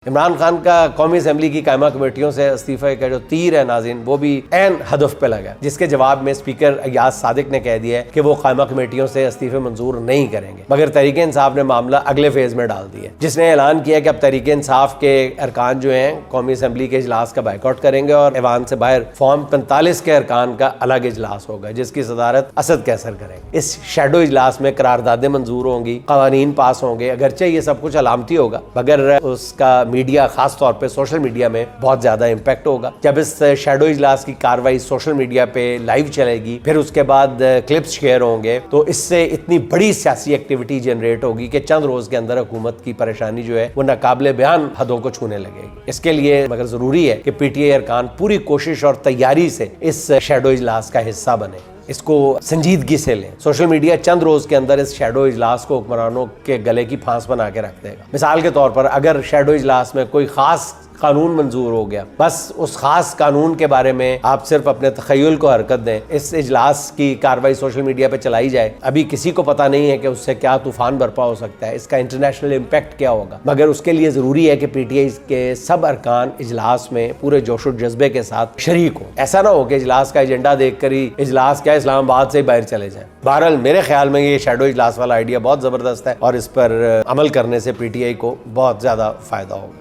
इमरान खान का कौमी असम्बली की कायमा कमेटियों से इस्तीफे का जो तीर है नाज़रीन, वो भी एन हदफ पे लगा, जिसके जवाब में स्पीकर अयाज सादिक ने कह दिया है कि वो कायमा कमेटियों से इस्तीफे मंजूर नहीं करेंगे, मगर तहरीक इंसाफ ने मामला अगले फेज में डाल दिया, जिसने ऐलान किया कि अब तहरीक इंसाफ के अरकान जो हैं कौमी असम्बली के इजलास का बाइकआउट करेंगे और ऐवान से बाहर फॉर्म 45 के अरकान का अलग इजलास होगा, जिसकी सदारत असद कैसर करेंगे। इस शैडो इजलास में करारदादें मंजूर होंगी, कवानीन पास होंगे, अगरचे ये सब कुछ अलामती होगा मगर उसका मीडिया, खास तौर पे सोशल मीडिया में बहुत ज्यादा इम्पैक्ट होगा। जब इस शैडो इजलास की कार्रवाई सोशल मीडिया पे लाइव चलेगी, फिर उसके बाद क्लिप्स शेयर होंगे, तो इससे इतनी बड़ी सियासी एक्टिविटी जनरेट होगी कि चंद रोज के अंदर हुकूमत की परेशानी जो है वो नाकाबिले बयान हदों को छूने लगेगी। इसके लिए मगर जरूरी है कि पीटीआई अरकान पूरी कोशिश और तैयारी से इस शैडो इजलास का हिस्सा बने, इसको संजीदगी से लें। सोशल मीडिया चंद रोज के अंदर इस शैडो इजलास को हुक्मरानों के गले की फांस बना के रख देगा। मिसाल के तौर पर अगर शैडो इजलास में कोई खास कानून मंजूर हो गया, बस उस खास कानून के बारे में आप सिर्फ अपने तखय्युल को हरकत दें, इस इजलास की कार्रवाई सोशल मीडिया पे चलाई जाए, अभी किसी को पता नहीं है कि उससे क्या तूफान बरपा हो सकता है, इसका इंटरनेशनल इम्पैक्ट क्या होगा, मगर उसके लिए जरूरी है कि पीटीआई के सब अरकान इजलास में पूरे जोश और जज्बे के साथ शरीक हो। ऐसा ना हो कि इजलास का एजेंडा देख कर ही इजलास क्या इस्लामाबाद से बाहर चले जाए। बहरहाल मेरे ख्याल में ये शैडो इजलास वाला आइडिया बहुत जबरदस्त है और इस पर अमल करने से पीटीआई को बहुत ज्यादा फायदा होगा।